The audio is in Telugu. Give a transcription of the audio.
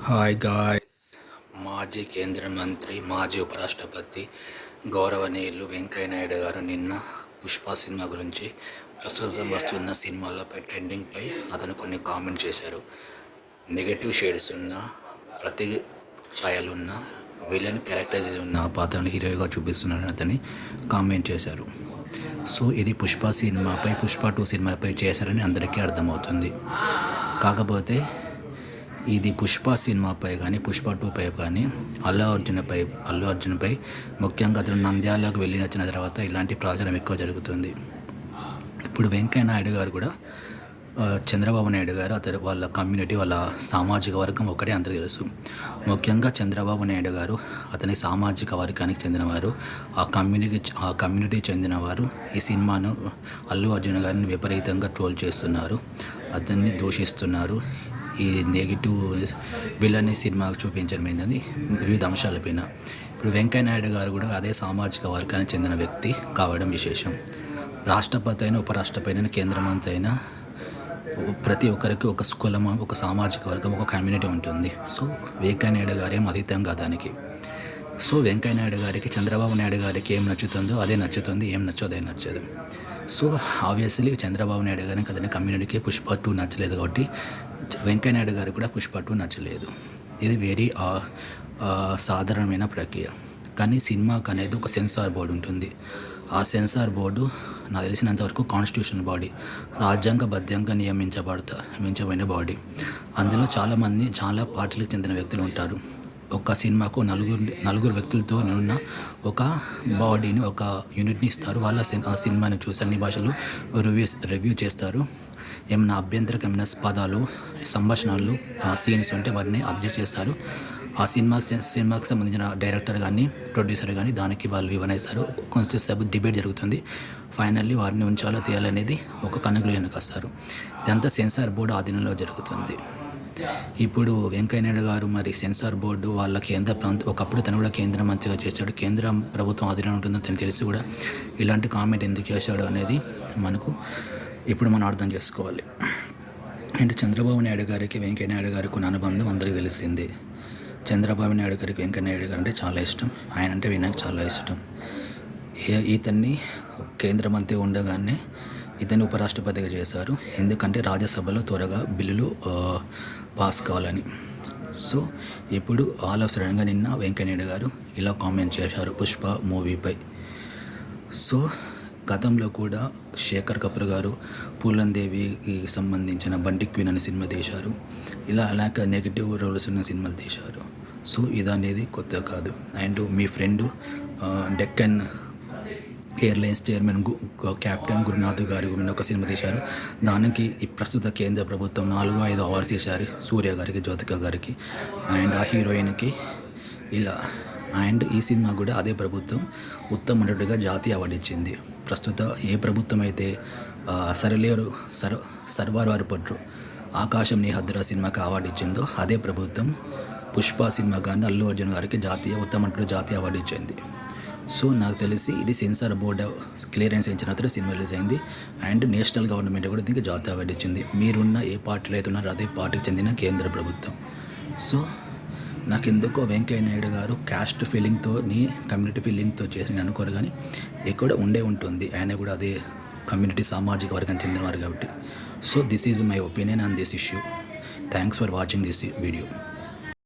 Hi guys. మాజీ కేంద్ర మంత్రి, మాజీ ఉపరాష్ట్రపతి గౌరవనీయులు వెంకయ్య నాయుడు గారు నిన్న పుష్ప సినిమా గురించి ప్రస్తుతం వస్తున్న సినిమాలపై ట్రెండింగ్పై అతను కొన్ని కామెంట్ చేశారు. నెగటివ్ షేడ్స్ ఉన్న, ప్రతి ఛాయలున్న, విలన్ క్యారెక్టరైజేషన్ ఉన్న పాత్రను హీరోగా చూపిస్తున్నారని అతని కామెంట్ చేశారు. సో ఇది పుష్ప 2 సినిమాపై చేశారని అందరికీ అర్థమవుతుంది. కాకపోతే ఇది పుష్ప సినిమాపై కానీ పుష్ప 2పై కానీ అల్లు అర్జున్పై ముఖ్యంగా అతను నంద్యాలకు వెళ్ళి వచ్చిన తర్వాత ఇలాంటి ప్రచారం ఎక్కువ జరుగుతుంది. ఇప్పుడు వెంకయ్య నాయుడు గారు కూడా చంద్రబాబు నాయుడు గారు అతను వాళ్ళ కమ్యూనిటీ, వాళ్ళ సామాజిక వర్గం ఒకటే అందరికీ తెలుసు. ముఖ్యంగా చంద్రబాబు నాయుడు గారు అతని సామాజిక వర్గానికి చెందినవారు, ఆ కమ్యూనిటీ చెందినవారు ఈ సినిమాను అల్లు అర్జున్ గారిని విపరీతంగా ట్రోల్ చేస్తున్నారు, అతన్ని దూషిస్తున్నారు. ఈ నెగిటివ్ విలన్ సినిమాకు చూపించడమైందని వివిధ అంశాలపైన. ఇప్పుడు వెంకయ్య నాయుడు గారు కూడా అదే సామాజిక వర్గానికి చెందిన వ్యక్తి కావడం విశేషం. రాష్ట్రపతి అయినా, ఉపరాష్ట్రపతి అయినా, కేంద్ర మంత్రి అయినా ప్రతి ఒక్కరికి ఒక కులం, ఒక సామాజిక వర్గం, ఒక కమ్యూనిటీ ఉంటుంది. సో వెంకయ్య నాయుడు గారు ఏం అతీతంగా దానికి. సో వెంకయ్య నాయుడు గారికి, చంద్రబాబు నాయుడు గారికి ఏం నచ్చుతుందో అదే నచ్చుతుంది, ఏం నచ్చదో అదే నచ్చదు. సో ఆబ్వియస్లీ చంద్రబాబు నాయుడు గారికి అతని కమ్యూనిటీకి పుష్ప 2 నచ్చలేదు కాబట్టి వెంకయ్య నాయుడు గారికి కూడా పుష్ప 2 నచ్చలేదు. ఇది వెరీ సాధారణమైన ప్రక్రియ. కానీ సినిమాకి అనేది ఒక సెన్సార్ బోర్డు ఉంటుంది. ఆ సెన్సార్ బోర్డు నాకు తెలిసినంతవరకు కాన్స్టిట్యూషన్ బాడీ, రాజ్యాంగబద్ధంగా నియమించబడిన బాడీ. అందులో చాలా పార్టీలకు చెందిన వ్యక్తులు ఉంటారు. ఒక సినిమాకు నలుగురు వ్యక్తులతో ఉన్న ఒక బాడీని, ఒక యూనిట్ని ఇస్తారు. వాళ్ళ ఆ సినిమాని చూసి అన్ని భాషలు రివ్యూ చేస్తారు. ఏమైనా అభ్యంతరకమైన పదాలు, సంభాషణలు, సీన్స్ ఉంటే వాటిని అబ్జెక్ట్ చేస్తారు. ఆ సినిమాకి సంబంధించిన డైరెక్టర్ కానీ, ప్రొడ్యూసర్ కానీ దానికి వాళ్ళు వివరణ ఇస్తారు. కొంచెంసేపు డిబేట్ జరుగుతుంది. ఫైనల్లీ వారిని ఉంచాలో తీయాలనేది ఒక కన్క్లూజన్కి వస్తారు. ఇదంతా సెన్సార్ బోర్డు ఆధీనంలో జరుగుతుంది. ఇప్పుడు వెంకయ్య నాయుడు గారు మరి సెన్సార్ బోర్డు వాళ్ళ ఒకప్పుడు తను కూడా కేంద్ర మంత్రిగా చేశాడు. కేంద్ర ప్రభుత్వం ఆధీనంలో ఉంటుందని తను తెలిసి కూడా ఇలాంటి కామెంట్ ఎందుకు చేశాడు అనేది ఇప్పుడు మనం అర్థం చేసుకోవాలి. అంటే చంద్రబాబు నాయుడు గారికి వెంకయ్య నాయుడు గారికి ఉన్న అనుబంధం అందరికీ తెలిసింది. చంద్రబాబు నాయుడు గారికి వెంకయ్య నాయుడు గారు అంటే చాలా ఇష్టం, ఆయన అంటే వినాయక్ చాలా ఇష్టం. ఇతన్ని కేంద్ర మంత్రి ఉండగానే ఇతన్ని ఉపరాష్ట్రపతిగా చేశారు. ఎందుకంటే రాజ్యసభలో త్వరగా బిల్లులు పాస్ కావాలని. సో ఇప్పుడు ఆల్ ఆఫ్ సడన్గా నిన్న వెంకయ్య నాయుడు గారు ఇలా కామెంట్ చేశారు పుష్ప మూవీపై. సో గతంలో కూడా శేఖర్ కపూర్ గారు పూలన్ దేవికి సంబంధించిన బంటి క్వీన్ అనే సినిమా తీశారు. అలాగే నెగిటివ్ రోల్స్ ఉన్న సినిమాలు తీశారు. సో ఇదనేది కొత్త కాదు. And me friend Deccan airlines chairman captain Gurunath గారి గురించి ఒక సినిమా తీశారు. దానికి ఈ ప్రస్తుత కేంద్ర ప్రభుత్వం 4-5 అవార్డ్స్ ఇచ్చారు. సూర్య గారికి, జ్యోతిక గారికి అండ్ ఆ హీరోయిన్కి ఇలా. అండ్ ఈ సినిమా కూడా అదే ప్రభుత్వం ఉత్తమ నటుడిగా జాతీయ అవార్డు ఇచ్చింది. ప్రస్తుత ఏ ప్రభుత్వం అయితే సర్వార్ వారు పట్టు ఆకాశం నీ హద్దురా సినిమాకి అవార్డు ఇచ్చిందో అదే ప్రభుత్వం పుష్ప సినిమా కానీ అల్లు అర్జున్ గారికి ఉత్తమ నటుడు జాతీయ అవార్డు ఇచ్చింది. సో నాకు తెలిసి ఇది సెన్సార్ బోర్డు క్లియరెన్స్ ఇచ్చిన తర్వాత సినిమా రిలీజ్ అయింది. అండ్ నేషనల్ గవర్నమెంట్ కూడా దీనికి జాతీయ అవార్డు ఇచ్చింది. మీరున్న ఏ పార్టీలో అయితే ఉన్నారో అదే పార్టీకి చెందిన కేంద్ర ప్రభుత్వం. సో నాకు ఎందుకో వెంకయ్య నాయుడు గారు క్యాస్ట్ ఫీలింగ్తో, కమ్యూనిటీ ఫీలింగ్తో చేసి అనుకోరు, కానీ ఎక్కడ ఉంటుంది. ఆయన కూడా అదే కమ్యూనిటీ, సామాజిక వర్గానికి చెందినవారు కాబట్టి. So this is my opinion on this issue. Thanks for watching this video.